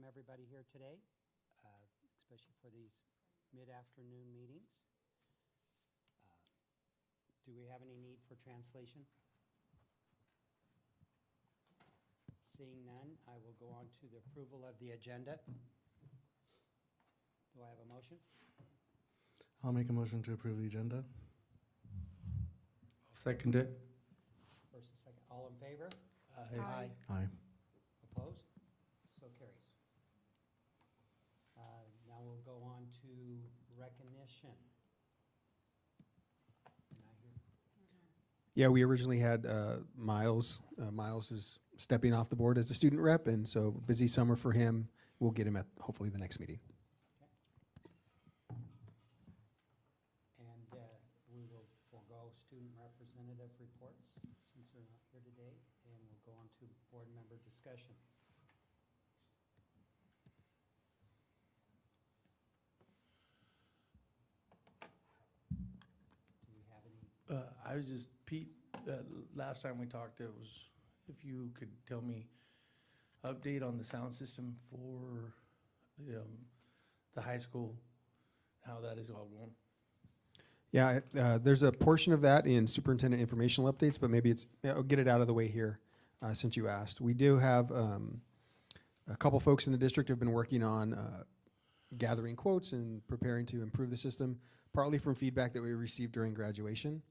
welcome everybody here today, especially for these mid-afternoon meetings. Do we have any need for translation? Seeing none, I will go on to the approval of the agenda. Do I have a motion? I'll make a motion to approve the agenda. I'll second it. First and second, all in favor? Aye. Aye. Opposed? So carries. Now we'll go on to recognition. Can I hear? Yeah, we originally had Miles. Miles is stepping off the board as a student rep, and so busy summer for him. We'll get him at hopefully the next meeting. And we will forego student representative reports since they're not here today, and we'll go on to board member discussion. Do we have any? I was just, Pete, last time we talked, it was, if you could tell me, update on the sound system for the high school, how that is all going. Yeah, there's a portion of that in superintendent informational updates, but maybe I'll get it out of the way here since you asked. We do have a couple folks in the district have been working on gathering quotes and preparing to improve the system, partly from feedback that we received during graduation.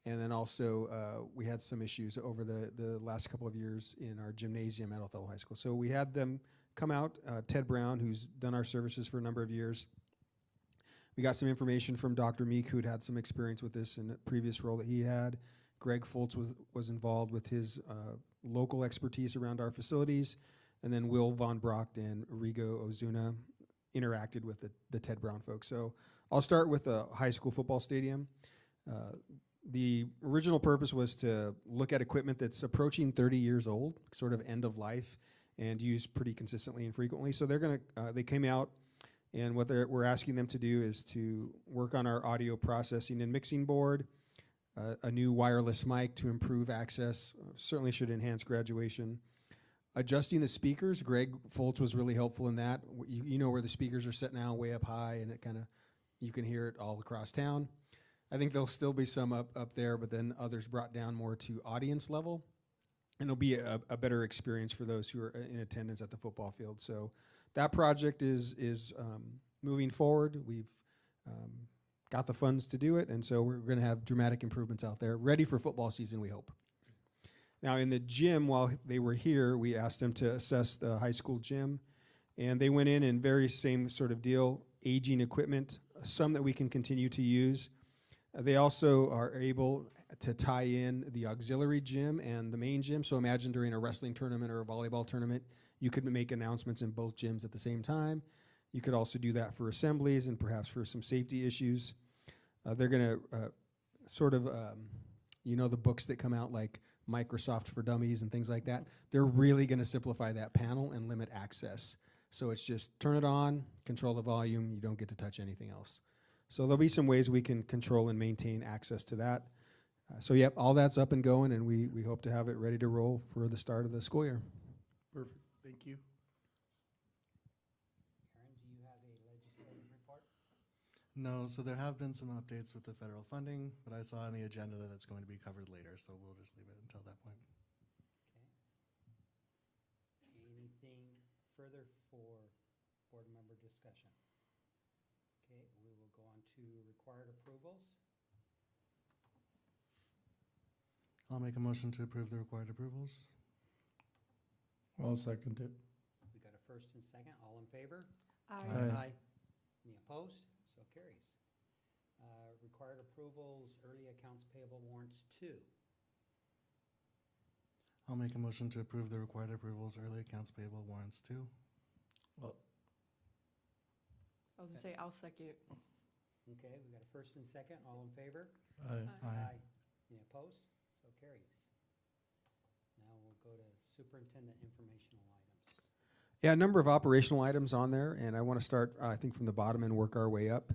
And then also we had some issues over the last couple of years in our gymnasium at Othello High School. So we had them come out, Ted Brown, who's done our services for a number of years. We got some information from Dr. Meek, who'd had some experience with this in a previous role that he had. Greg Foltz was involved with his local expertise around our facilities. And then Will Von Brocht and Rigo Ozuna interacted with the Ted Brown folks. So I'll start with the high school football stadium. The original purpose was to look at equipment that's approaching 30 years old, sort of end of life, and used pretty consistently and frequently. So they came out, and what we're asking them to do is to work on our audio processing and mixing board, a new wireless mic to improve access, certainly should enhance graduation. Adjusting the speakers, Greg Foltz was really helpful in that. You know where the speakers are set now, way up high, and you can hear it all across town. I think there'll still be some up there, but then others brought down more to audience level. And it'll be a better experience for those who are in attendance at the football field. So that project is moving forward. We've got the funds to do it, and so we're going to have dramatic improvements out there, ready for football season, we hope. Now, in the gym, while they were here, we asked them to assess the high school gym, and they went in and very same sort of deal, aging equipment, some that we can continue to use. They also are able to tie in the auxiliary gym and the main gym. So imagine during a wrestling tournament or a volleyball tournament, you could make announcements in both gyms at the same time. You could also do that for assemblies and perhaps for some safety issues. They're going to the books that come out like Microsoft for Dummies and things like that. They're really going to simplify that panel and limit access. So it's just turn it on, control the volume, you don't get to touch anything else. So there'll be some ways we can control and maintain access to that. Yep, all that's up and going, and we hope to have it ready to roll for the start of the school year. Perfect, thank you. Aaron, do you have a legislative report? No, so there have been some updates with the federal funding, but I saw on the agenda that it's going to be covered later, so we'll just leave it until that point. Okay. Anything further for board member discussion? Okay, we will go on to required approvals. I'll make a motion to approve the required approvals. I'll second it. We got a first and second, all in favor? Aye. Any opposed? So carries. Required approvals, early accounts payable warrants 2. I'll make a motion to approve the required approvals, early accounts payable warrants 2. Well, I was gonna say, I'll second. Okay, we got a first and second, all in favor? aye. Aye. Any opposed? So carries. Now we'll go to superintendent informational items. Yeah, a number of operational items on there, and I want to start, I think, from the bottom and work our way up.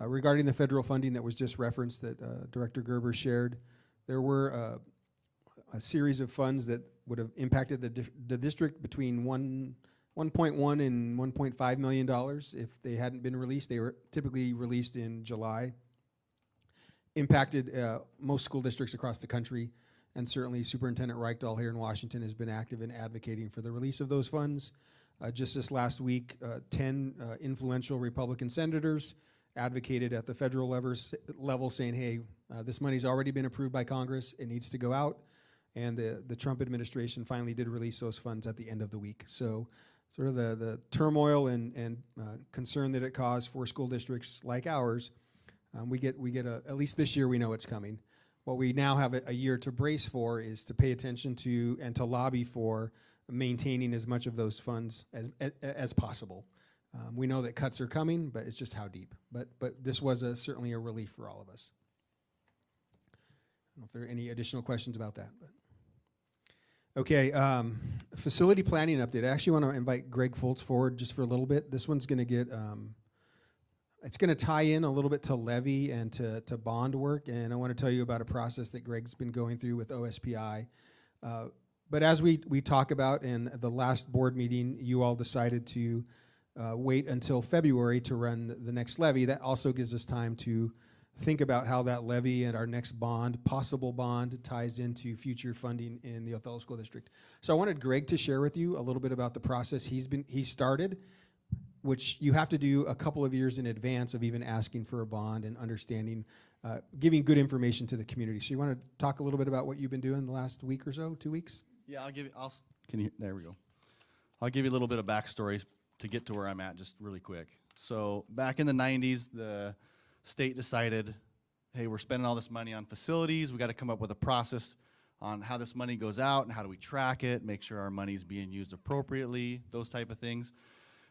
Regarding the federal funding that was just referenced that Director Gerber shared, there were a series of funds that would have impacted the district between $1.1 and $1.5 million. If they hadn't been released, they were typically released in July. Impacted most school districts across the country, and certainly Superintendent Reichdahl here in Washington has been active in advocating for the release of those funds. Just this last week, 10 influential Republican senators advocated at the federal level saying, hey, this money's already been approved by Congress, it needs to go out. And the Trump administration finally did release those funds at the end of the week. So sort of the turmoil and concern that it caused for school districts like ours, we get at least this year we know it's coming. What we now have a year to brace for is to pay attention to and to lobby for maintaining as much of those funds as possible. We know that cuts are coming, but it's just how deep. But this was certainly a relief for all of us. I don't know if there are any additional questions about that. But. Okay, facility planning update. I actually want to invite Greg Foltz forward just for a little bit. This one's going to get, it's going to tie in a little bit to levy and to bond work, and I want to tell you about a process that Greg's been going through with OSPI. But as we talk about in the last board meeting, you all decided to wait until February to run the next levy. That also gives us time to think about how that levy and our next bond, possible bond, ties into future funding in the Othello School District. So I wanted Greg to share with you a little bit about the process he started, which you have to do a couple of years in advance of even asking for a bond and understanding, giving good information to the community. So you want to talk a little bit about what you've been doing the last week or so, 2 weeks? Yeah, there we go. I'll give you a little bit of backstory to get to where I'm at just really quick. So back in the 90s, the state decided, hey, we're spending all this money on facilities. We got to come up with a process on how this money goes out and how do we track it, make sure our money's being used appropriately, those type of things.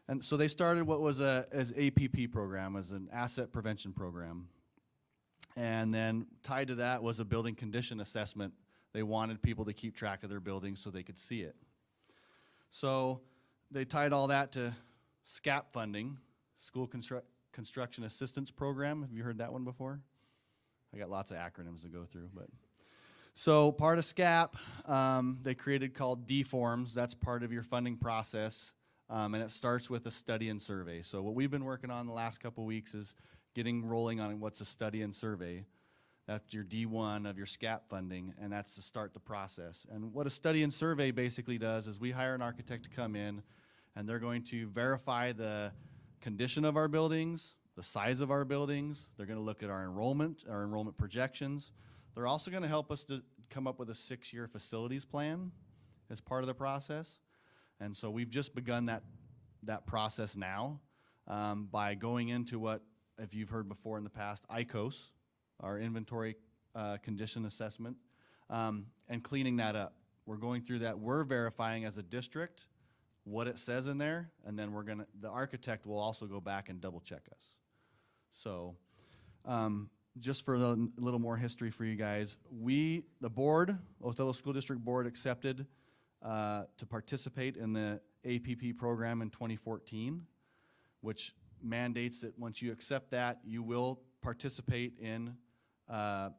And so they started what was as APP program, as an asset prevention program. And then tied to that was a building condition assessment. They wanted people to keep track of their buildings so they could see it. So they tied all that to SCAP funding, School Construction Assistance Program. Have you heard that one before? I got lots of acronyms to go through, but. So part of SCAP, they created called D-Forms. That's part of your funding process, and it starts with a study and survey. So what we've been working on the last couple weeks is getting rolling on what's a study and survey. That's your D1 of your SCAP funding, and that's to start the process. And what a study and survey basically does is we hire an architect to come in, and they're going to verify the condition of our buildings, the size of our buildings. They're going to look at our enrollment projections. They're also going to help us to come up with a 6-year facilities plan as part of the process. And so we've just begun that process now by going into what, if you've heard before in the past, ICOS, our inventory condition assessment, and cleaning that up. We're going through that. We're verifying as a district what it says in there, and then the architect will also go back and double check us. So just for a little more history for you guys, the board, Othello School District Board, accepted to participate in the APP program in 2014, which mandates that once you accept that, you will participate in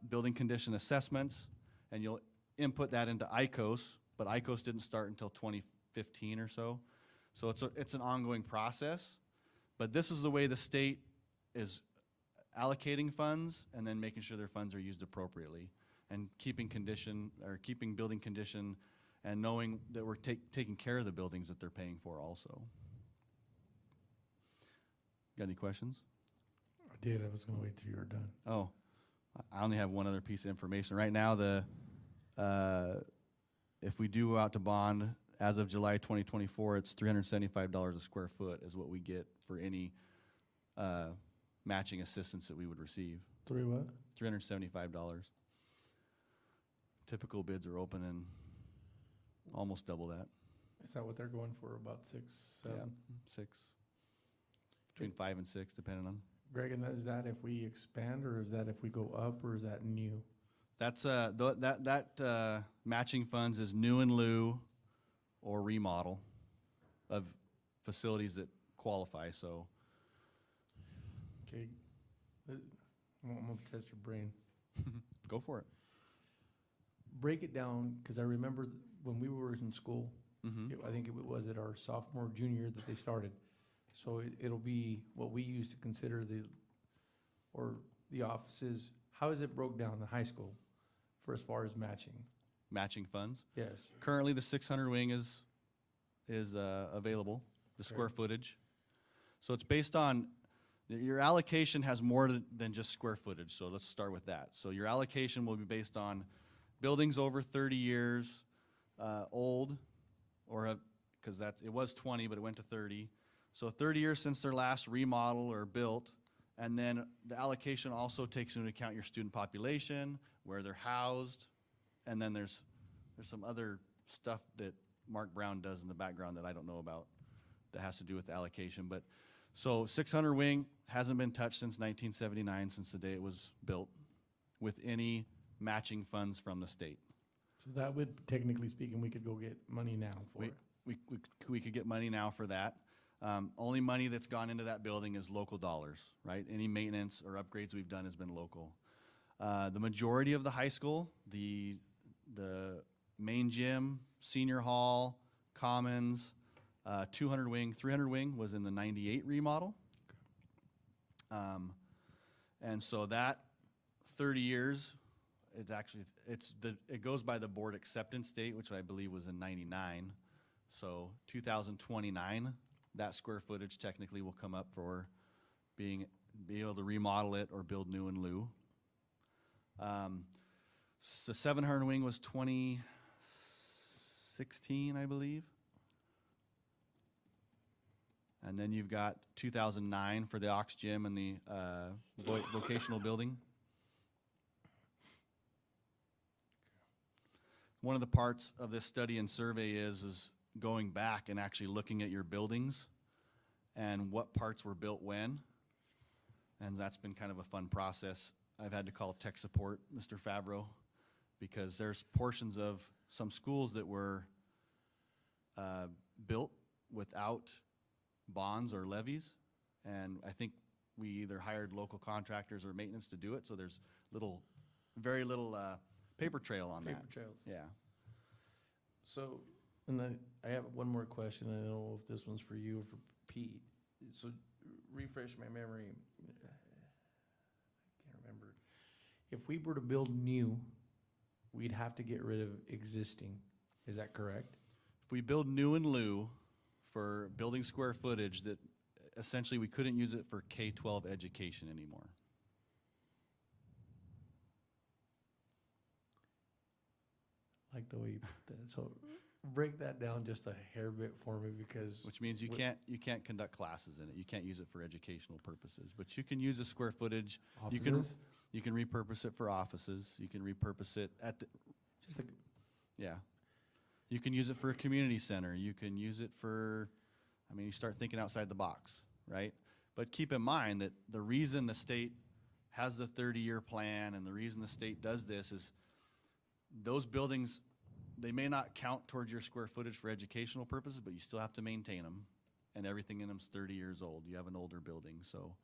building condition assessments, and you'll input that into ICOS, but ICOS didn't start until 2015 or so. So it's an ongoing process, but this is the way the state is allocating funds and then making sure their funds are used appropriately and keeping building condition and knowing that we're taking care of the buildings that they're paying for also. Got any questions? I did. I was going to wait till you were done. Oh, I only have one other piece of information. Right now, if we do go out to bond, as of July 2024, it's $375 a square foot is what we get for any matching assistance that we would receive. Three what? $375. Typical bids are open and almost double that. Is that what they're going for, about 6, 7? Yeah, 6. Between 5 and 6, depending on. Greg, and is that if we expand, or is that if we go up, or is that new? That's that matching funds is new in lieu or remodel of facilities that qualify. So. Okay, I'm gonna test your brain. Go for it. Break it down, because I remember when we were in school, Mhm. I think it was at our sophomore, junior year that they started. So it'll be what we used to consider the offices. How is it broke down in the high school for as far as matching? Matching funds. Yes. Currently, the 600 wing is available, the square Okay. footage. So it's based on, your allocation has more than just square footage, so let's start with that. So your allocation will be based on buildings over 30 years old, or because it was 20, but it went to 30. So 30 years since their last remodel or built, and then the allocation also takes into account your student population, where they're housed, and then there's some other stuff that Mark Brown does in the background that I don't know about that has to do with the allocation. But so 600 wing hasn't been touched since 1979, since the day it was built, with any matching funds from the state. So that would, technically speaking, we could go get money now for it. We could get money now for that. Only money that's gone into that building is local dollars, right? Any maintenance or upgrades we've done has been local. The majority of the high school, the main gym, senior hall, commons, 200 wing, 300 wing was in the 98 remodel. And so that 30 years, it goes by the board acceptance date, which I believe was in 99. So 2029, that square footage technically will come up for be able to remodel it or build new in lieu. The 700 wing was 2016, I believe. And then you've got 2009 for the Aux Gym and the vocational building. One of the parts of this study and survey is going back and actually looking at your buildings and what parts were built when. And that's been kind of a fun process. I've had to call tech support, Mr. Favreau, because there's portions of some schools that were built without bonds or levies. And I think we either hired local contractors or maintenance to do it. So there's very little paper trail on that. Paper trails. Yeah. So, and I have one more question. I don't know if this one's for you or for Pete. So refresh my memory. I can't remember. If we were to build new, we'd have to get rid of existing. Is that correct? If we build new in lieu for building square footage, that essentially we couldn't use it for K-12 education anymore. Like the way you put that. So break that down just a hair bit for me, because Which means you can't conduct classes in it. You can't use it for educational purposes. But you can use the square footage. offices, You can repurpose it for offices. You can repurpose it just like, yeah. You can use it for a community center. You can use it for, you start thinking outside the box, right? But keep in mind that the reason the state has the 30-year plan and the reason the state does this is those buildings, they may not count towards your square footage for educational purposes, but you still have to maintain them, and everything in them's 30 years old. You have an older building, so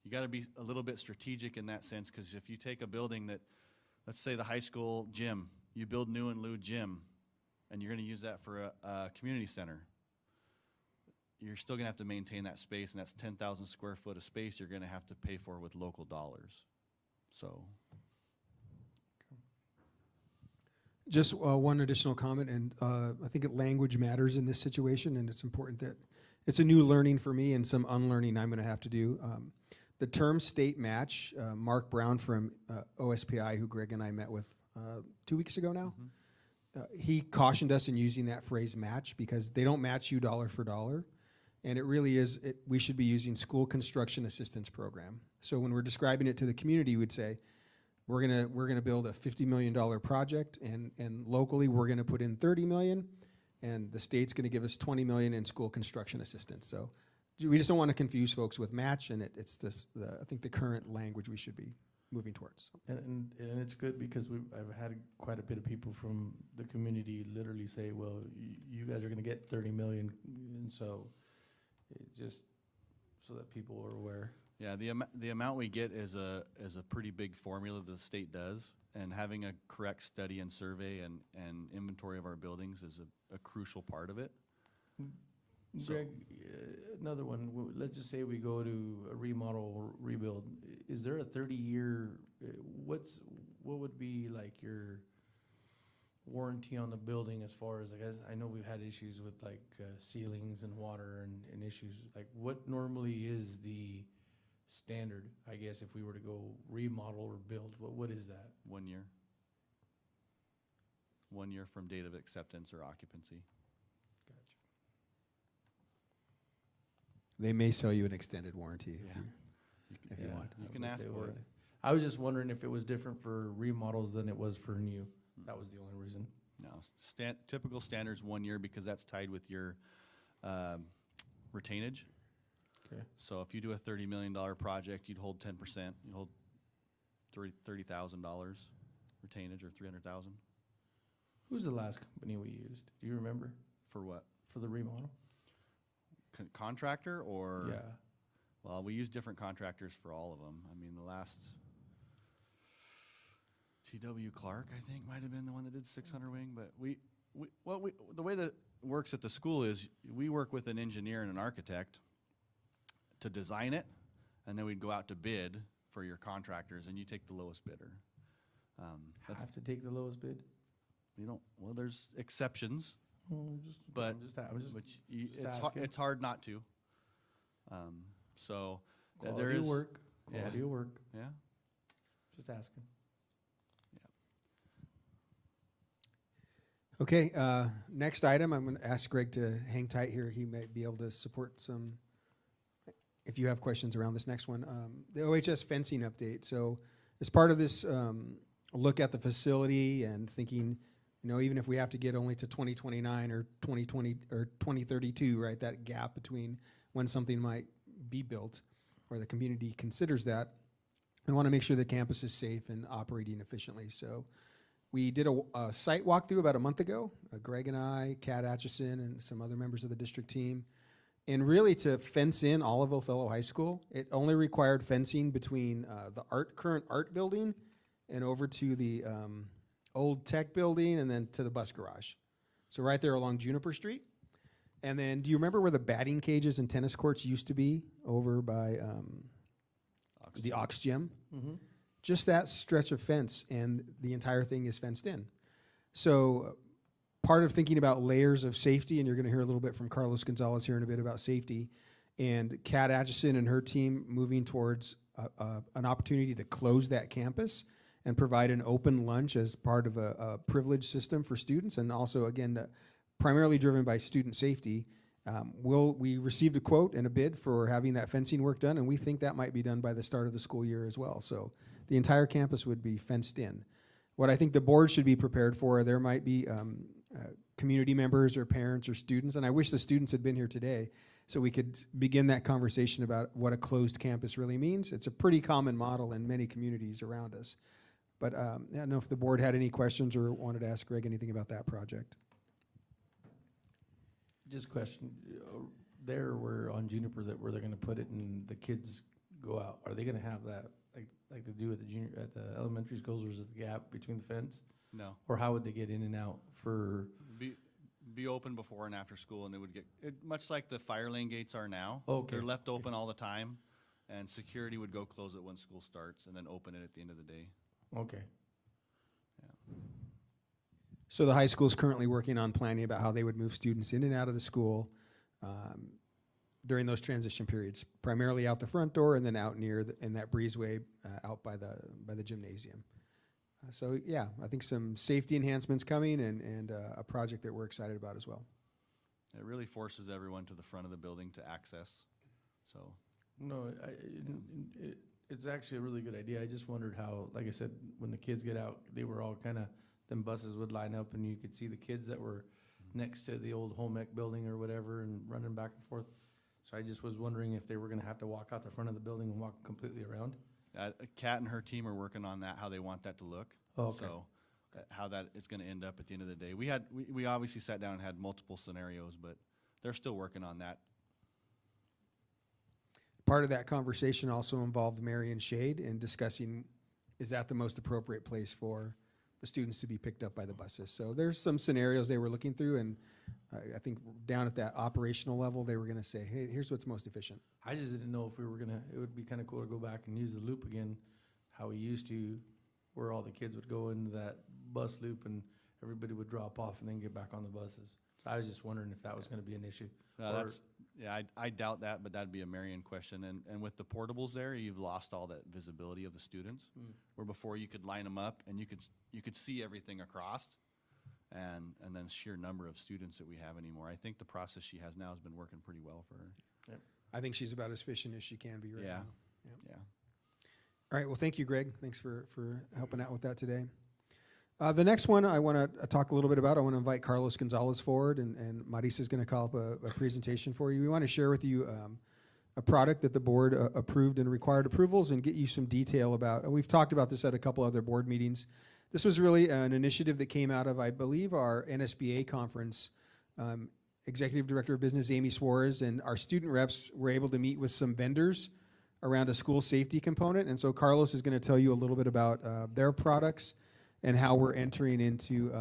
you got to be a little bit strategic in that sense, because if you take a building that, let's say the high school gym, you build new in lieu gym, and you're going to use that for a community center, you're still going to have to maintain that space, and that's 10,000 square foot of space you're going to have to pay for with local dollars. So. Just one additional comment, and I think language matters in this situation, and it's important that it's a new learning for me and some unlearning I'm going to have to do. The term state match, Mark Brown from OSPI, who Greg and I met with 2 weeks ago now, he cautioned us in using that phrase match, because they don't match you dollar for dollar. And it really is, we should be using school construction assistance program. So when we're describing it to the community, we'd say, we're gonna build a $50 million project, and locally we're gonna put in $30 million, and the state's gonna give us $20 million in school construction assistance. So we just don't want to confuse folks with match, and it's just I think the current language we should be moving towards. and it's good, because I've had quite a bit of people from the community literally say, well, you guys are gonna get 30 million, and so it just, so that people are aware. Yeah, the amount we get is a pretty big formula the state does, and having a correct study and survey and inventory of our buildings is a crucial part of it. So- Greg, another one, let's just say we go to a remodel or rebuild, is there a 30-year, what would be like your warranty on the building as far as, I know we've had issues with like ceilings and water and issues, like what normally is the standard, I guess, if we were to go remodel or build, what is that? 1 year. 1 year from date of acceptance or occupancy. Gotcha. They may sell you an extended warranty Yeah. if you want. You I can bet ask they for would. it. I was just wondering if it was different for remodels than it was for new. That was the only reason. No, typical standard's 1 year because that's tied with your retainage. Okay. So if you do a $30 million project, you'd hold 10%, you'd hold $30,000 retainage or $300,000 Who's the last company we used? Do you remember for what? for the remodel? Contractor or? Yeah. Well, we use different contractors for all of them. I mean, the last T.W. Clark, I think, might have been the one that did 600 wing, but the way that works at the school is we work with an engineer and an architect to design it, and then we'd go out to bid for your contractors, and you take the lowest bidder. That's, Have to take the lowest bid? you don't, well, there's exceptions, But but I'm just which just asking. it's hard not to. So there quality of is, work, yeah. quality of work, yeah. just asking. Okay, next item, I'm going to ask Greg to hang tight here. He might be able to support some, if you have questions around this next one. The OHS fencing update. So as part of this look at the facility and thinking, you know, even if we have to get only to 2029 or 2020 or 2032, right, that gap between when something might be built or the community considers that, we want to make sure the campus is safe and operating efficiently. So we did a site walkthrough about a month ago, Greg and I, Kat Atchison, and some other members of the district team. And really to fence in all of Othello High School, it only required fencing between the current art building and over to the old tech building and then to the bus garage. So right there along Juniper Street. And then do you remember where the batting cages and tennis courts used to be over by the Ox Gym? Mm-hmm. Just that stretch of fence, and the entire thing is fenced in. So part of thinking about layers of safety, and you're going to hear a little bit from Carlos Gonzalez here in a bit about safety, and Kat Atchison and her team moving towards an opportunity to close that campus and provide an open lunch as part of a privilege system for students, and also, again, primarily driven by student safety. We received a quote and a bid for having that fencing work done, and we think that might be done by the start of the school year as well. So the entire campus would be fenced in. What I think the board should be prepared for, there might be community members or parents or students, and I wish the students had been here today so we could begin that conversation about what a closed campus really means. It's a pretty common model in many communities around us. But I don't know if the board had any questions or wanted to ask Greg anything about that project. Just question, there where on Juniper where they're gonna put it and the kids go out, are they gonna have that like they do at the elementary schools, or is it the gap between the fence? No. Or how would they get in and out for, Be open before and after school, and they would get, much like the fire lane gates are now. Okay. They're left open all the time, and security would go close it when school starts and then open it at the end of the day. okay. So the high school is currently working on planning about how they would move students in and out of the school during those transition periods, primarily out the front door and then out near in that breezeway out by the gymnasium. So yeah, I think some safety enhancements coming and a project that we're excited about as well. It really forces everyone to the front of the building to access, so. No, it's actually a really good idea. I just wondered how, like I said, when the kids get out, they were all kinda, them buses would line up and you could see the kids that were next to the old home ec building or whatever and running back and forth. So I just was wondering if they were gonna have to walk out the front of the building and walk completely around. Kat and her team are working on that, how they want that to look. Oh, okay. So, how that is gonna end up at the end of the day. We obviously sat down and had multiple scenarios, but they're still working on that. part of that conversation also involved Mary and Shade in discussing, is that the most appropriate place for the students to be picked up by the buses? So there's some scenarios they were looking through, and I think down at that operational level, they were gonna say, hey, here's what's most efficient. I just didn't know if we were gonna, it would be kinda cool to go back and use the loop again, how we used to, where all the kids would go into that bus loop and everybody would drop off and then get back on the buses. So I was just wondering if that was gonna be an issue. Or- That's, yeah, I doubt that, but that'd be a Marion question. And with the portables there, you've lost all that visibility of the students. Where before you could line them up and you could see everything across, and then sheer number of students that we have anymore. I think the process she has now has been working pretty well for her. I think she's about as efficient as she can be right Yeah. now. Yep. Yeah. All right, well, thank you, Greg. Thanks for helping out with that today. The next one I want to talk a little bit about, I want to invite Carlos Gonzalez forward, and Marisa is going to call up a presentation for you. We want to share with you a product that the board approved and required approvals, and get you some detail about. And we've talked about this at a couple other board meetings. This was really an initiative that came out of, I believe, our NSBA conference. Executive Director of Business Amy Suarez and our student reps were able to meet with some vendors around a school safety component. And so Carlos is going to tell you a little bit about their products and how we're entering into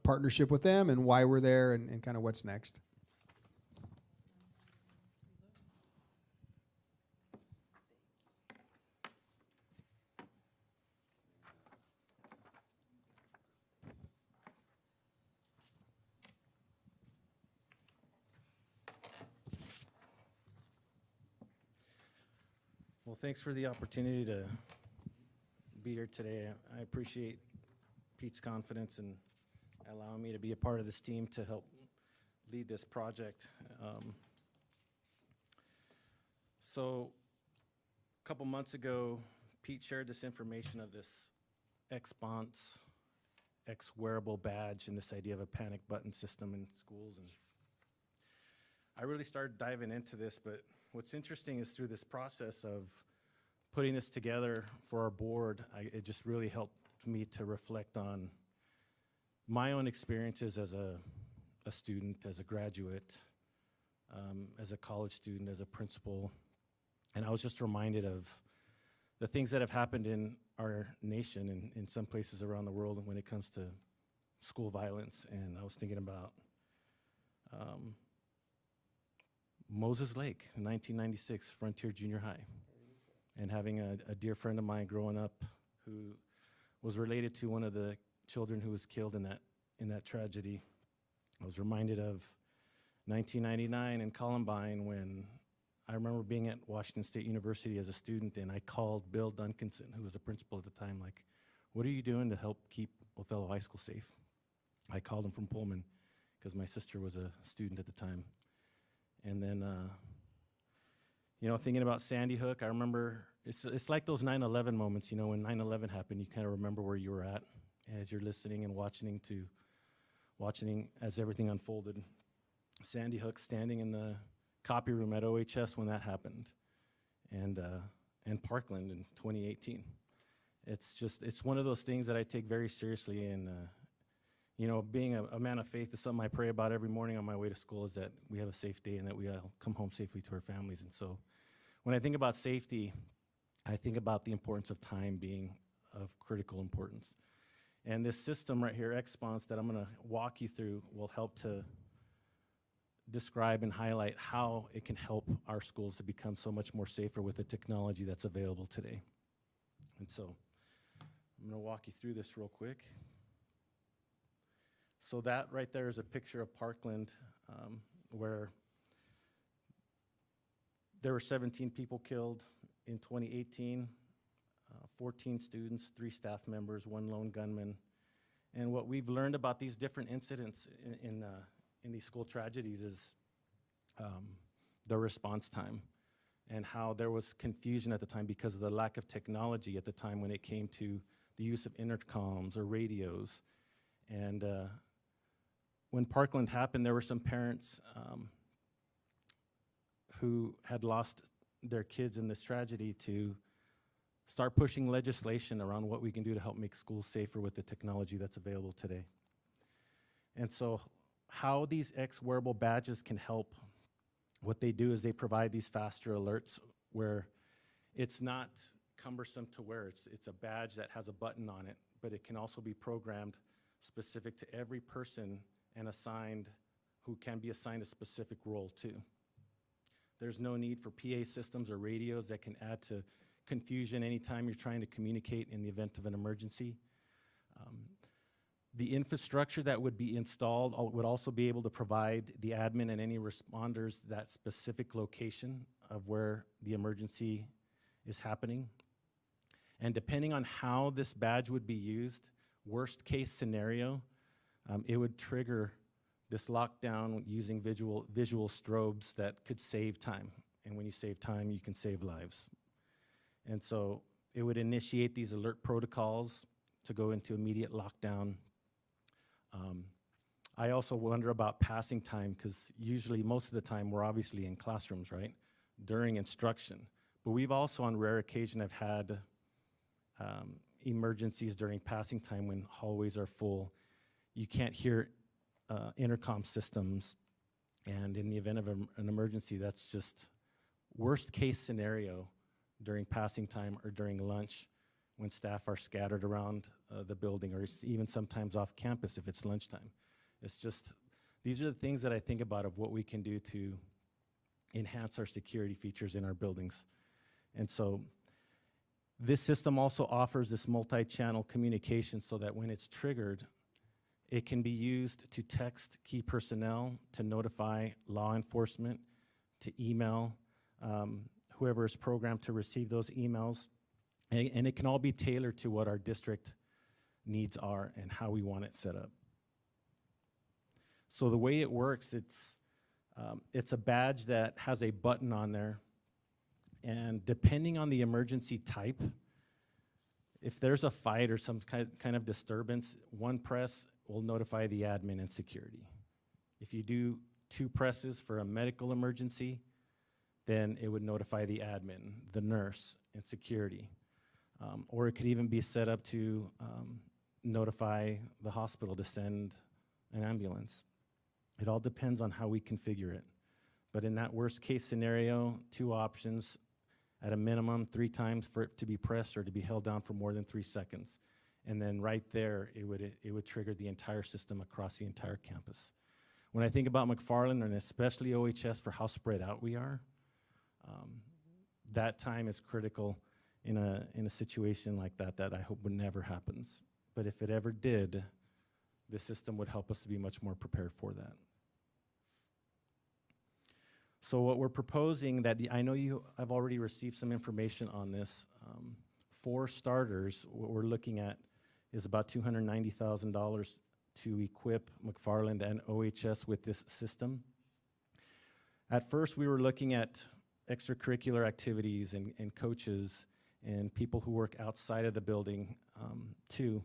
partnership with them and why we're there and kind of what's next. Well, thanks for the opportunity to be here today. I appreciate Pete's confidence in allowing me to be a part of this team to help lead this project. So a couple months ago, Pete shared this information of this XBONS, X wearable badge, and this idea of a panic button system in schools. And I really started diving into this, but what's interesting is through this process of putting this together for our board, it just really helped me to reflect on my own experiences as a student, as a graduate, as a college student, as a principal. And I was just reminded of the things that have happened in our nation and in some places around the world when it comes to school violence. And I was thinking about Moses Lake in 1996, Frontier Junior High, and having a dear friend of mine growing up who was related to one of the children who was killed in that tragedy. I was reminded of 1999 in Columbine, when I remember being at Washington State University as a student, and I called Bill Duncanson, who was the principal at the time, like, what are you doing to help keep Othello High School safe? I called him from Pullman because my sister was a student at the time. And then, thinking about Sandy Hook, I remember, it's like those 9/11 moments, when 9/11 happened, you kind of remember where you were at as you're listening and watching as everything unfolded. Sandy Hook standing in the copy room at OHS when that happened, and Parkland in 2018. It's one of those things that I take very seriously, and being a man of faith is something I pray about every morning on my way to school, is that we have a safe day and that we all come home safely to our families. And so when I think about safety, I think about the importance of time being of critical importance. And this system right here, XBONS, that I'm going to walk you through, will help to describe and highlight how it can help our schools to become so much more safer with the technology that's available today. And so I'm going to walk you through this real quick. So that right there is a picture of Parkland, where there were 17 people killed in 2018, 14 students, 3 staff members, 1 lone gunman. And what we've learned about these different incidents in these school tragedies is the response time, and how there was confusion at the time because of the lack of technology at the time when it came to the use of intercoms or radios. And when Parkland happened, there were some parents who had lost their kids in this tragedy to start pushing legislation around what we can do to help make schools safer with the technology that's available today. And so how these X wearable badges can help What they do is they provide these faster alerts where it's not cumbersome to wear. It's a badge that has a button on it, but it can also be programmed specific to every person and who can be assigned a specific role too. There's no need for PA systems or radios that can add to confusion anytime you're trying to communicate in the event of an emergency. The infrastructure that would be installed would also be able to provide the admin and any responders that specific location of where the emergency is happening. And depending on how this badge would be used, worst case scenario, it would trigger this lockdown using visual strobes that could save time. And when you save time, you can save lives. And so it would initiate these alert protocols to go into immediate lockdown. I also wonder about passing time, because usually most of the time we're obviously in classrooms, right, during instruction. But we've also on rare occasion have had emergencies during passing time when hallways are full. You can't hear intercom systems, and in the event of an emergency, that's just worst case scenario during passing time or during lunch when staff are scattered around the building, or even sometimes off campus if it's lunchtime. It's just, these are the things that I think about of what we can do to enhance our security features in our buildings. And so this system also offers this multi-channel communication so that when it's triggered, it can be used to text key personnel, to notify law enforcement, to email whoever is programmed to receive those emails. And it can all be tailored to what our district needs are and how we want it set up. So the way it works, it's a badge that has a button on there. And depending on the emergency type, if there's a fight or some kind of disturbance, one press will notify the admin and security. If you do 2 presses for a medical emergency, then it would notify the admin, the nurse, and security. Or it could even be set up to notify the hospital to send an ambulance. It all depends on how we configure it. But in that worst case scenario, 2 options, at a minimum 3 times for it to be pressed or to be held down for more than 3 seconds. And then right there, it would trigger the entire system across the entire campus. When I think about McFarland, and especially OHS for how spread out we are, that time is critical in a situation like that I hope would never happens. But if it ever did, the system would help us to be much more prepared for that. So what we're proposing, that I know you have already received some information on this. For starters, what we're looking at is about $290,000 to equip McFarland and OHS with this system. At first, we were looking at extracurricular activities and coaches and people who work outside of the building too.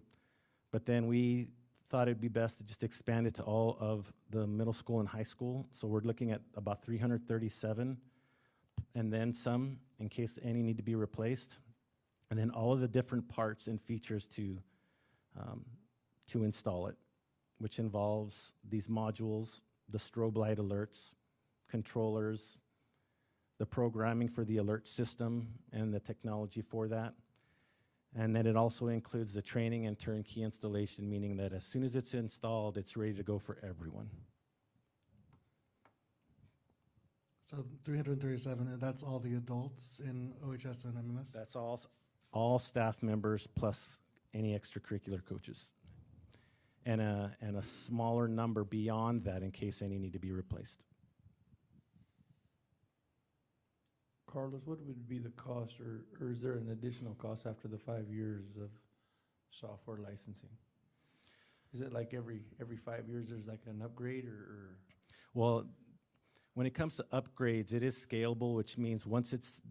But then we thought it'd be best to just expand it to all of the middle school and high school. So we're looking at about 337 and then some in case any need to be replaced. And then all of the different parts and features to install it, which involves these modules, the strobe light alerts, controllers, the programming for the alert system and the technology for that. And then it also includes the training and turnkey installation, meaning that as soon as it's installed, it's ready to go for everyone. So 337, that's all the adults in OHS and MMS? That's all staff members plus any extracurricular coaches. And a smaller number beyond that in case any need to be replaced. Carlos, what would be the cost, or is there an additional cost after the 5 years of software licensing? Is it like every 5 years there's like an upgrade, or? Well, when it comes to upgrades, it is scalable, which means once it's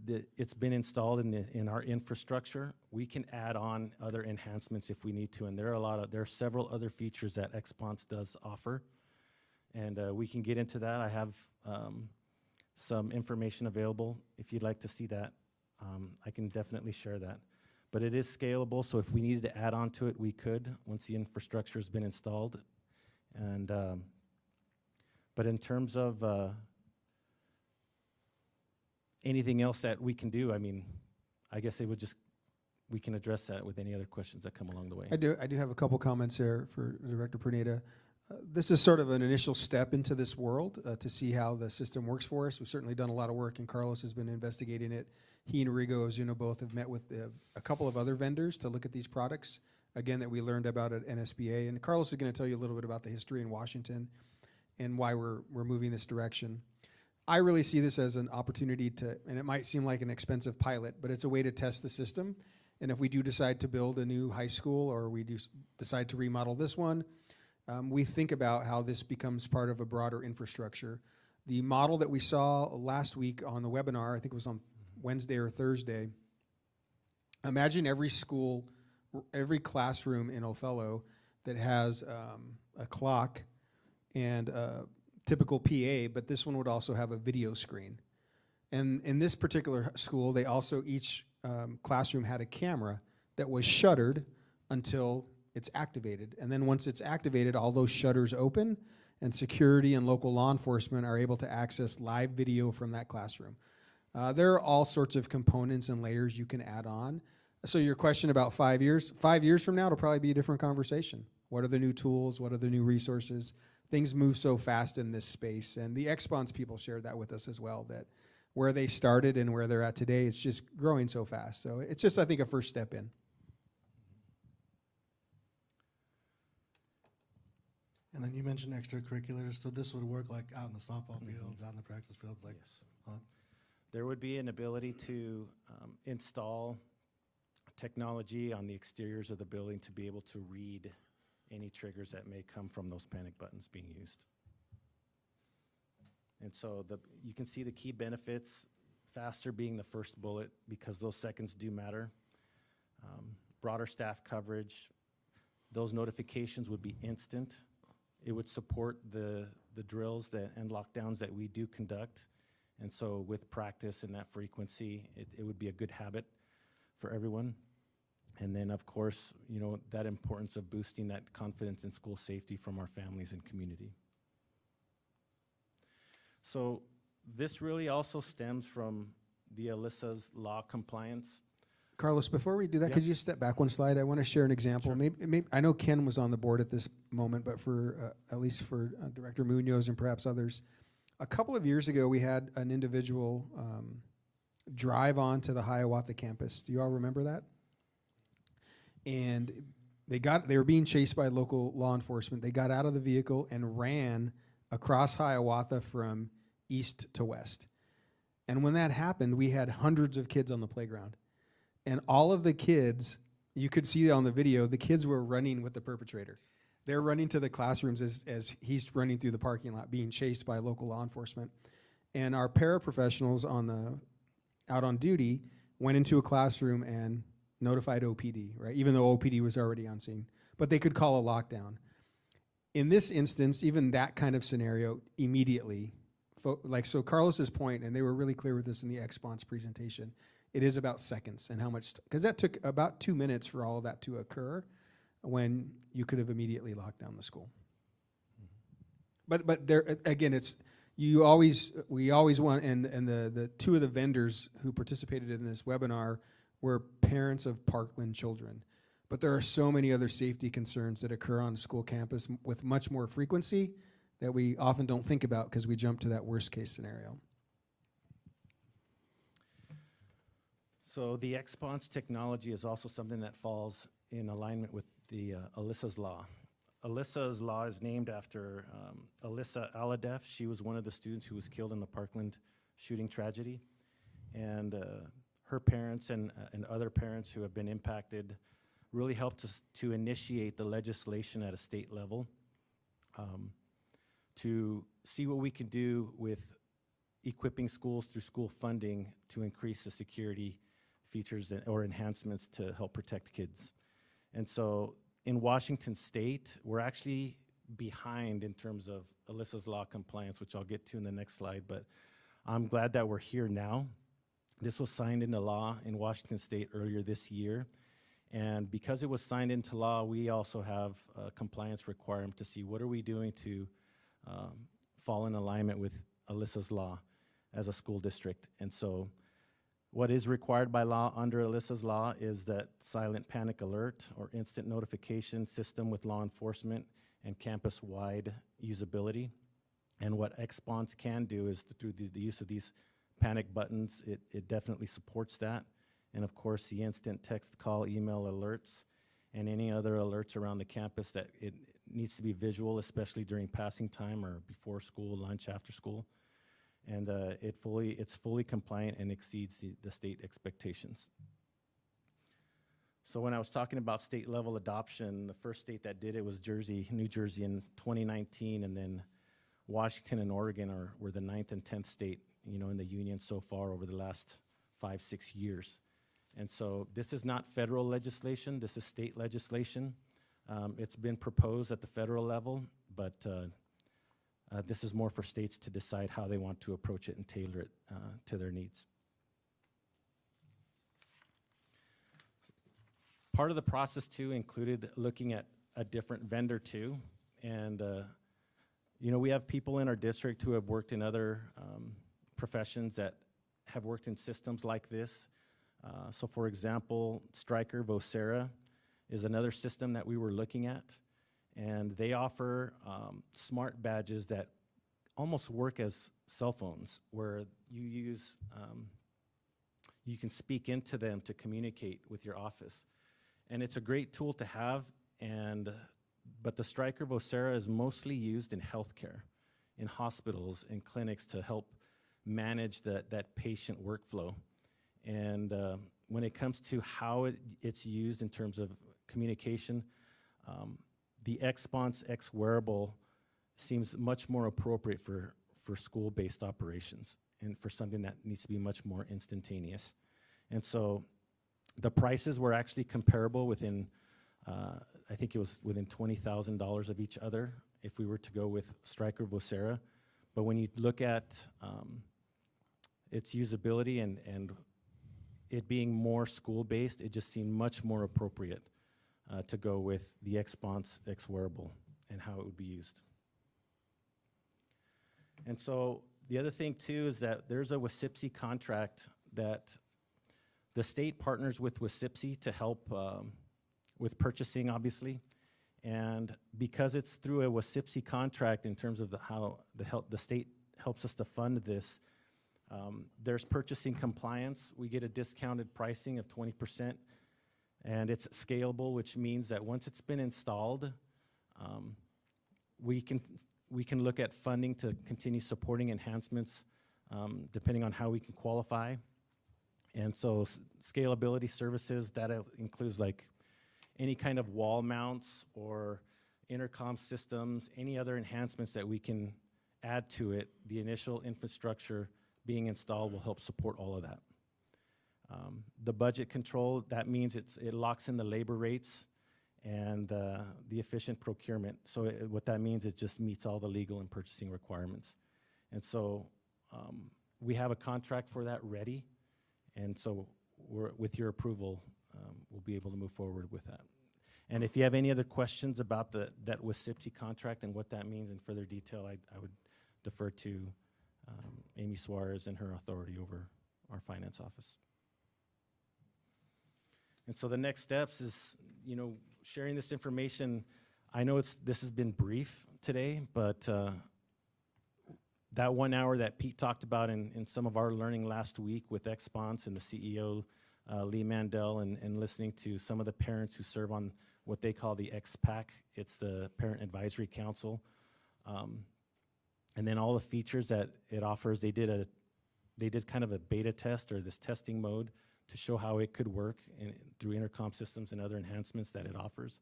been installed in our infrastructure, we can add on other enhancements if we need to. And there are several other features that XPONS does offer, and we can get into that. I have some information available. If you'd like to see that, I can definitely share that. But it is scalable, so if we needed to add on to it, we could once the infrastructure has been installed. And but in terms of anything else that we can do, I mean, I guess it would just, we can address that with any other questions that come along the way. I do have a couple comments there for Director Pruneda. This is sort of an initial step into this world to see how the system works for us. We've certainly done a lot of work, and Carlos has been investigating it. He and Rigo, as you know, both have met with a couple of other vendors to look at these products, again, that we learned about at NSBA. And Carlos is going to tell you a little bit about the history in Washington and why we're moving this direction. I really see this as an opportunity to, and it might seem like an expensive pilot, but it's a way to test the system. And if we do decide to build a new high school, or we do decide to remodel this one, we think about how this becomes part of a broader infrastructure. The model that we saw last week on the webinar, I think it was on Wednesday or Thursday, imagine every school, every classroom in Othello that has a clock and a typical PA, but this one would also have a video screen. And in this particular school, they also, each classroom had a camera that was shuttered until it's activated. And then once it's activated, all those shutters open, and security and local law enforcement are able to access live video from that classroom. There are all sorts of components and layers you can add on. So your question about 5 years from now, it'll probably be a different conversation. What are the new tools? What are the new resources? Things move so fast in this space. And the XPONS people shared that with us as well, that where they started and where they're at today, it's just growing so fast. So it's just, I think, a first step in. And then you mentioned extracurriculars, so this would work like out in the softball fields, out in the practice fields, like. Yes. There would be an ability to install technology on the exteriors of the building to be able to read any triggers that may come from those panic buttons being used. And so you can see the key benefits, faster being the first bullet because those seconds do matter. Broader staff coverage, those notifications would be instant. It would support the drills and lockdowns that we do conduct. And so with practice and that frequency, it would be a good habit for everyone. And then, of course, you know, that importance of boosting that confidence in school safety from our families and community. So this really also stems from the Alyssa's law compliance. Carlos, before we do that, Yeah. could you step back one slide? I want to share an example. Sure. Maybe, I know Ken was on the board at this moment, but for at least for Director Munoz and perhaps others, a couple of years ago, we had an individual drive onto the Hiawatha campus. Do you all remember that? And they were being chased by local law enforcement. They got out of the vehicle and ran across Hiawatha from east to west. And when that happened, we had hundreds of kids on the playground. And all of the kids, you could see on the video, the kids were running with the perpetrator. They're running to the classrooms as he's running through the parking lot, being chased by local law enforcement. And our paraprofessionals out on duty went into a classroom and notified OPD, right? Even though OPD was already on scene. But they could call a lockdown. In this instance, even that kind of scenario, immediately, so Carlos's point, and they were really clear with this in the XPONS presentation, it is about seconds and how much, because that took about 2 minutes for all of that to occur when you could have immediately locked down the school. But there, again, we always want, and the two of the vendors who participated in this webinar were parents of Parkland children. But there are so many other safety concerns that occur on a school campus with much more frequency that we often don't think about because we jump to that worst case scenario. So the XPONS technology is also something that falls in alignment with the Alyssa's Law. Alyssa's Law is named after Alyssa Aladef. She was one of the students who was killed in the Parkland shooting tragedy. And her parents and other parents who have been impacted really helped us to initiate the legislation at a state level to see what we can do with equipping schools through school funding to increase the security features or enhancements to help protect kids. And so in Washington State, we're actually behind in terms of Alyssa's Law compliance, which I'll get to in the next slide, but I'm glad that we're here now. This was signed into law in Washington State earlier this year. And because it was signed into law, we also have a compliance requirement to see what are we doing to fall in alignment with Alyssa's Law. as a school district. And so what is required by law under Alyssa's law is that silent panic alert or instant notification system with law enforcement and campus-wide usability. And what XPONS can do is through the use of these panic buttons, it definitely supports that. And of course, the instant text, call, email alerts, and any other alerts around the campus that it needs to be visual, especially during passing time or before school, lunch, after school. And it's fully compliant and exceeds the state expectations. So when I was talking about state level adoption, the first state that did it was New Jersey in 2019, and then Washington and Oregon were the 9th and 10th state, in the union so far over the last 5-6 years. And so this is not federal legislation, this is state legislation. It's been proposed at the federal level, but this is more for states to decide how they want to approach it and tailor it to their needs. Part of the process too included looking at a different vendor too. And we have people in our district who have worked in other professions that have worked in systems like this. So for example, Stryker Vocera is another system that we were looking at. And they offer smart badges that almost work as cell phones, where you can speak into them to communicate with your office. And it's a great tool to have, but the Stryker Vocera is mostly used in healthcare, in hospitals, in clinics to help manage that patient workflow. And when it comes to how it's used in terms of communication, the XPONS X wearable seems much more appropriate for school-based operations and for something that needs to be much more instantaneous. And so the prices were actually comparable within, I think it was within $20,000 of each other if we were to go with Stryker Vocera. But when you look at its usability and it being more school-based, it just seemed much more appropriate to go with the XPONS X wearable and how it would be used. And so the other thing too is that there's a WSIPSI contract that the state partners with WSIPSI to help with purchasing, obviously. And because it's through a WSIPSI contract in terms of how the state helps us to fund this, there's purchasing compliance. We get a discounted pricing of 20%. And it's scalable, which means that once it's been installed, we can look at funding to continue supporting enhancements depending on how we can qualify. And so scalability services, that includes like any kind of wall mounts or intercom systems, any other enhancements that we can add to it. The initial infrastructure being installed will help support all of that. The budget control, that means it locks in the labor rates and the efficient procurement. So what that means, it just meets all the legal and purchasing requirements. And so we have a contract for that ready. And so with your approval, we'll be able to move forward with that. And if you have any other questions about that WSIPSI contract and what that means in further detail, I would defer to Amy Suarez and her authority over our finance office. And so the next steps is, sharing this information. I know this has been brief today, but that 1 hour that Pete talked about in some of our learning last week with XPONS and the CEO, Lee Mandel, and listening to some of the parents who serve on what they call the XPAC. It's the Parent Advisory Council. And then all the features that it offers, they did kind of a beta test or this testing mode to show how it could work through intercom systems and other enhancements that it offers.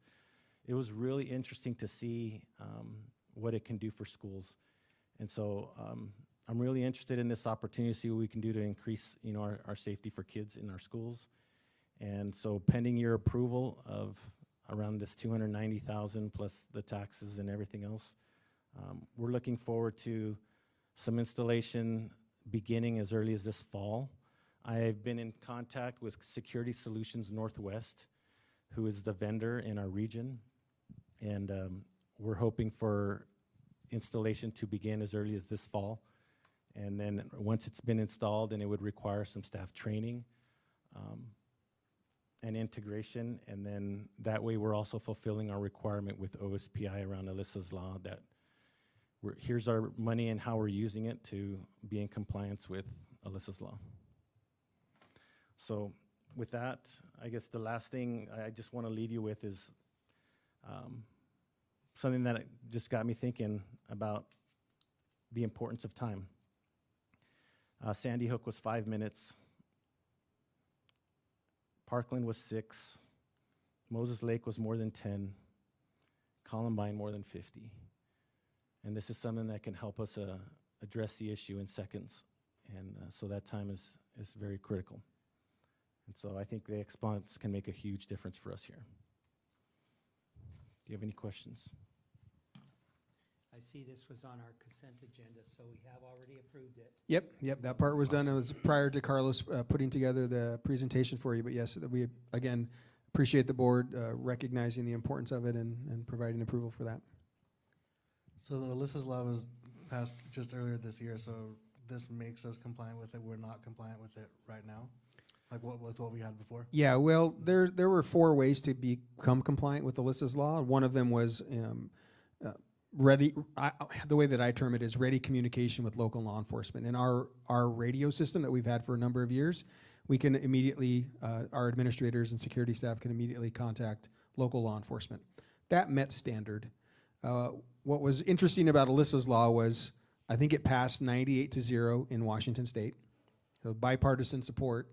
It was really interesting to see what it can do for schools. And so I'm really interested in this opportunity to see what we can do to increase our safety for kids in our schools. And so pending your approval of around this $290,000 plus the taxes and everything else, we're looking forward to some installation beginning as early as this fall. I've been in contact with Security Solutions Northwest, who is the vendor in our region, and we're hoping for installation to begin as early as this fall. And then once it's been installed, then it would require some staff training and integration. And then that way, we're also fulfilling our requirement with OSPI around Alyssa's law that here's our money and how we're using it to be in compliance with Alyssa's law. So with that, I guess the last thing I just want to leave you with is something that just got me thinking about the importance of time. Sandy Hook was 5 minutes. Parkland was 6. Moses Lake was more than 10. Columbine more than 50. And this is something that can help us address the issue in seconds. And so that time is very critical. And so I think the exponents can make a huge difference for us here. Do you have any questions? I see this was on our consent agenda, so we have already approved it. Yep, that part was done. It was prior to Carlos putting together the presentation for you. But yes, we, again, appreciate the board recognizing the importance of it and providing approval for that. So the Alyssa's law was passed just earlier this year, so this makes us compliant with it. We're not compliant with it right now, like with what we had before. Yeah, well, there were 4 ways to become compliant with Alyssa's law. One of them was the way that I term it is ready communication with local law enforcement. And our radio system that we've had for a number of years, we can immediately, our administrators and security staff can immediately contact local law enforcement. That met standard. What was interesting about Alyssa's law was I think it passed 98-0 in Washington State, so bipartisan support.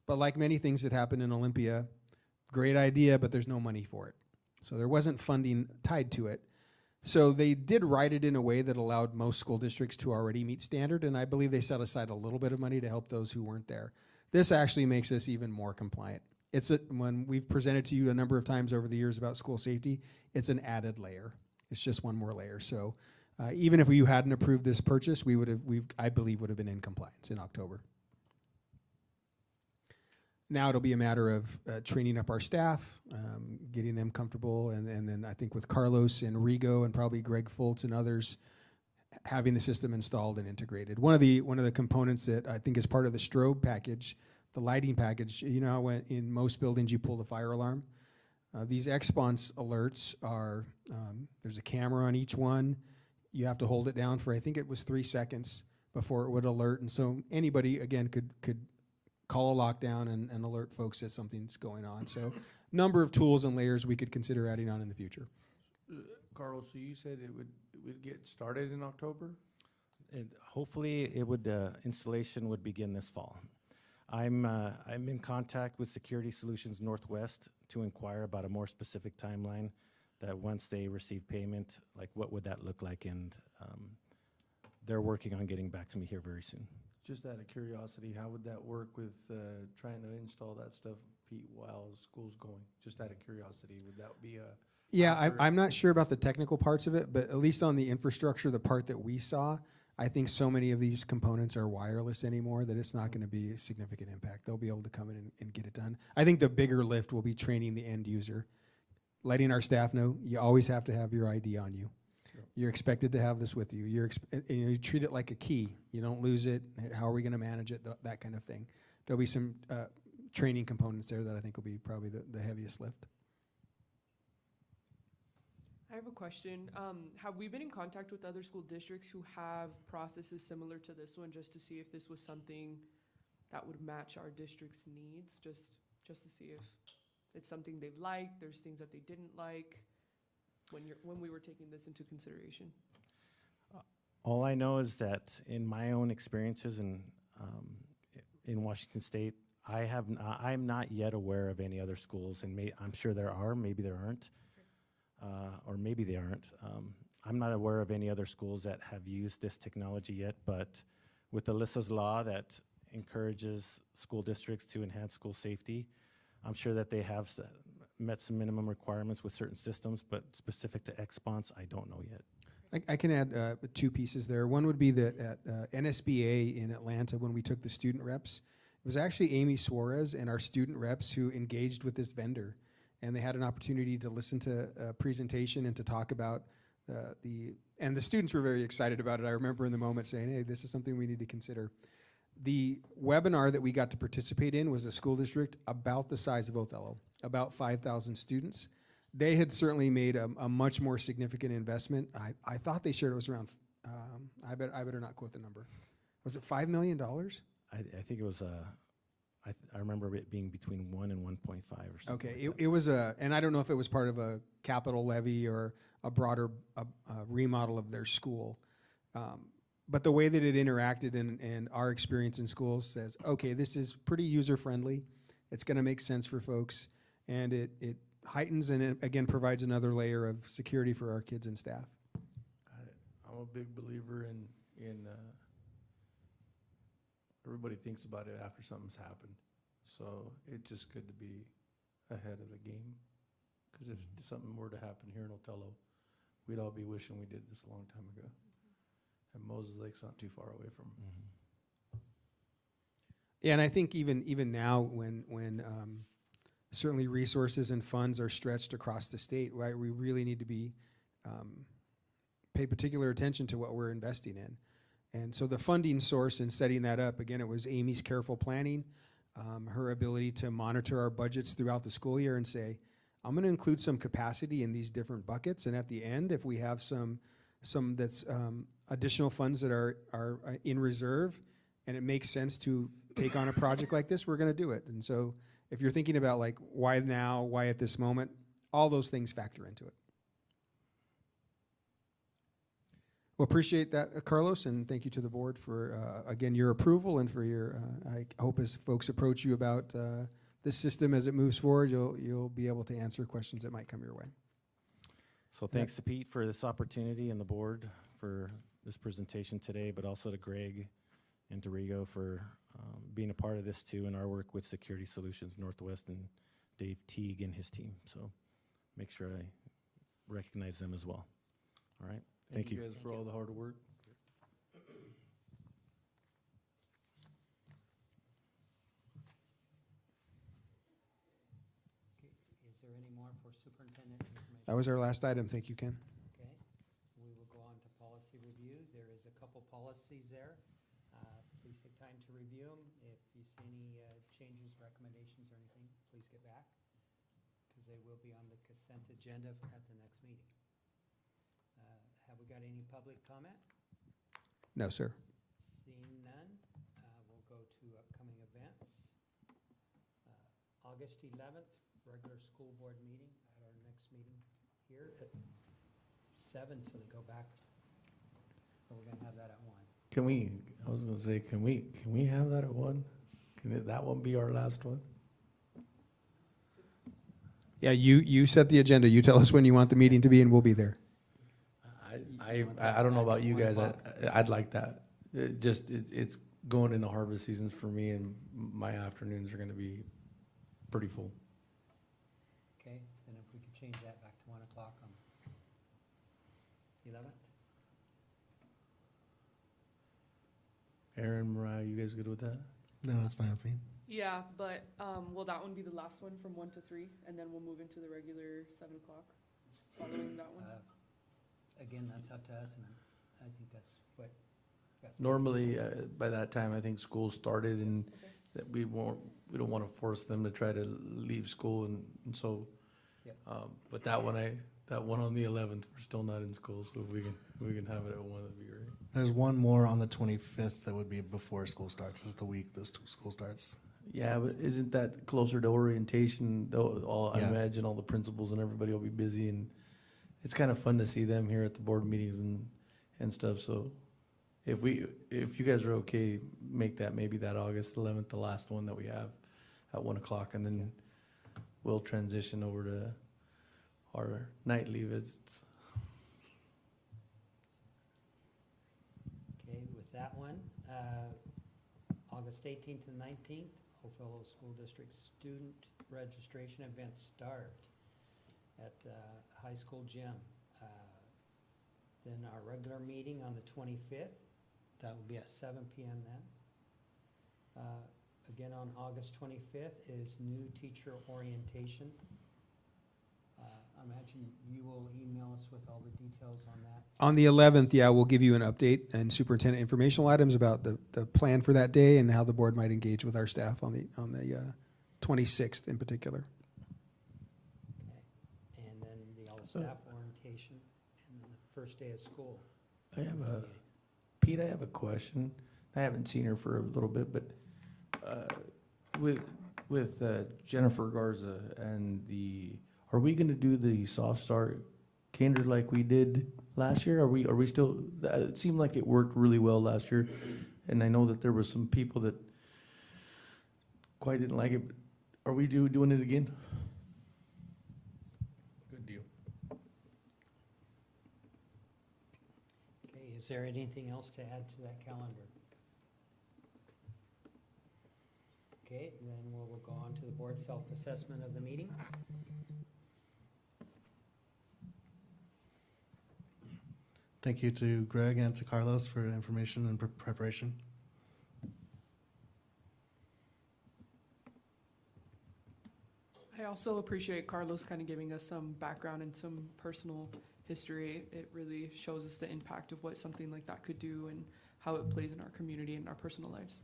But like many things that happen in Olympia, great idea, but there's no money for it. So there wasn't funding tied to it. So they did write it in a way that allowed most school districts to already meet standard, and I believe they set aside a little bit of money to help those who weren't there. This actually makes us even more compliant. When we've presented to you a number of times over the years about school safety, it's an added layer. It's just one more layer. So even if you hadn't approved this purchase, I believe would have been in compliance in October. Now it'll be a matter of training up our staff, getting them comfortable, and then I think with Carlos and Rigo and probably Greg Fultz and others, having the system installed and integrated. One of the components that I think is part of the strobe package, the lighting package, you know how in most buildings you pull the fire alarm? These XSponse alerts are, there's a camera on each one. You have to hold it down for, I think it was 3 seconds before it would alert. And so anybody, again, could call a lockdown and alert folks that something's going on. So number of tools and layers we could consider adding on in the future. Carlos, so you said it would get started in October? And hopefully, installation would begin this fall. I'm in contact with Security Solutions Northwest to inquire about a more specific timeline, that once they receive payment, like what would that look like, and they're working on getting back to me here very soon. Just out of curiosity, how would that work with trying to install that stuff, Pete, while school's going? Just out of curiosity, would that be a... Yeah, I'm not sure about the technical parts of it, but at least on the infrastructure, the part that we saw, I think so many of these components are wireless anymore that it's not going to be a significant impact. They'll be able to come in and get it done. I think the bigger lift will be training the end user, letting our staff know you always have to have your ID on you. Sure. You're expected to have this with you. You treat it like a key. You don't lose it. How are we going to manage it? That kind of thing. There'll be some training components there that I think will be probably the heaviest lift. I have a question. Have we been in contact with other school districts who have processes similar to this one, just to see if this was something that would match our district's needs, just to see if it's something they've liked, there's things that they didn't like when we were taking this into consideration? All I know is that in my own experiences in Washington State, I'm not yet aware of any other schools, and I'm sure there are, maybe there aren't. Or maybe they aren't. I'm not aware of any other schools that have used this technology yet, but with Alyssa's law that encourages school districts to enhance school safety, I'm sure that they have met some minimum requirements with certain systems, but specific to XSponse, I don't know yet. I can add 2 pieces there. One would be that at NSBA in Atlanta, when we took the student reps, it was actually Amy Suarez and our student reps who engaged with this vendor. And they had an opportunity to listen to a presentation and to talk about the And the students were very excited about it. I remember in the moment saying, hey, this is something we need to consider. The webinar that we got to participate in was a school district about the size of Othello, about 5,000 students. They had certainly made a much more significant investment. I thought they shared it was around, I better not quote the number. Was it $5 million? I think it was, I remember it being between 1 and 1.5 or something. Okay, like it was and I don't know if it was part of a capital levy or a broader remodel of their school. But the way that it interacted and our experience in schools says, okay, this is pretty user-friendly. It's gonna make sense for folks. And it heightens and it, again, provides another layer of security for our kids and staff. I'm a big believer in everybody thinks about it after something's happened. So it's just good to be ahead of the game. Because if something were to happen here in Othello, we'd all be wishing we did this a long time ago. And Moses Lake's not too far away from. Yeah, and I think even now when certainly resources and funds are stretched across the state, right, we really need to be pay particular attention to what we're investing in. And so the funding source in setting that up, again, it was Amy's careful planning, her ability to monitor our budgets throughout the school year and say, I'm going to include some capacity in these different buckets, and at the end, if we have some that's additional funds that are in reserve, and it makes sense to take on a project like this, we're going to do it. And so if you're thinking about like why now, why at this moment, all those things factor into it. Well, appreciate that, Carlos, and thank you to the board for, again, your approval and for your, I hope as folks approach you about this system as it moves forward, you'll be able to answer questions that might come your way. So thanks to Pete for this opportunity and the board for this presentation today, but also to Greg and to Rigo for being a part of this too in our work with Security Solutions Northwest and Dave Teague and his team. So make sure I recognize them as well. All right. Thank you. Guys for all the hard work. Is there any more for superintendent information? That was our last item. Thank you, Ken. Okay, we will go on to policy review. There is a couple policies there. Please take time to review them. If you see any changes, recommendations, or anything, please get back, because they will be on the consent agenda at the next meeting. Have we got any public comment? No, sir. Seeing none, we'll go to upcoming events. August 11th, regular school board meeting, at our next meeting here at 7, so they go back, or we're gonna have that at 1. Can we, I was gonna say, can we have that at 1? Can that one be our last one? Yeah, you set the agenda. You tell us when you want the meeting to be, and we'll be there. I don't know about you guys, I'd like that. It's going into harvest season for me, and my afternoons are gonna be pretty full. Okay, then if we could change that back to 1 o'clock on the 11th? Aaron, Mariah, you guys good with that? No, that's fine with me. Yeah, but will that one be the last one from 1 to 3, and then we'll move into the regular 7 o'clock following that one? Again, that's up to us, and I think that's what. Normally, by that time, I think school started, and that we don't wanna force them to try to leave school, and so. Yep. But that one on the 11th, we're still not in school, so if we can have it at 1, that'd be great. There's one more on the 25th that would be before school starts. This is the week this school starts. Yeah, but isn't that closer to orientation, though? I Yeah. imagine all the principals and everybody will be busy, and it's kind of fun to see them here at the board meetings and stuff, so if you guys are okay, make that maybe that August 11th, the last one that we have at 1 o'clock, and then we'll transition over to our nightly visits. Okay, with that one, August 18th and 19th, Othello School District student registration events start at the high school gym. Then our regular meeting on the 25th, that will be at 7 p.m. then. Again, on August 25th is new teacher orientation imagine you will email us with all the details on that. On the 11th, yeah, we'll give you an update and superintendent informational items about the plan for that day and how the board might engage with our staff on the 26th in particular. Okay. And then the all staff orientation and then the first day of school. Pete, I have a question. I haven't seen her for a little bit, but with Jennifer Garza and are we gonna do the soft start kinder like we did last year? Are we still, it seemed like it worked really well last year, and I know that there was some people that quite didn't like it. Are we doing it again? Good deal. Okay, is there anything else to add to that calendar? Okay, then we'll go on to the board self-assessment of the meeting. Thank you to Greg and to Carlos for information and preparation. I also appreciate Carlos kind of giving us some background and some personal history. It really shows us the impact of what something like that could do and how it plays in our community and our personal lives.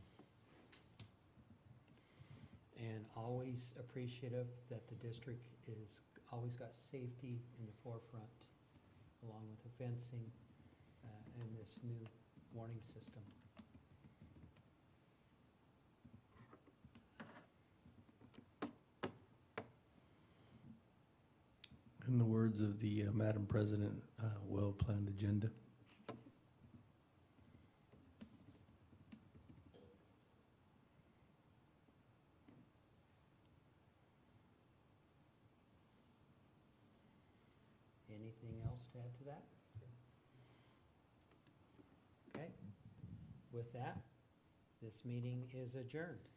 And always appreciative that the district is always got safety in the forefront, along with the fencing and this new warning system. In the words of the Madam President, well-planned agenda. Anything else to add to that? Okay, with that, this meeting is adjourned.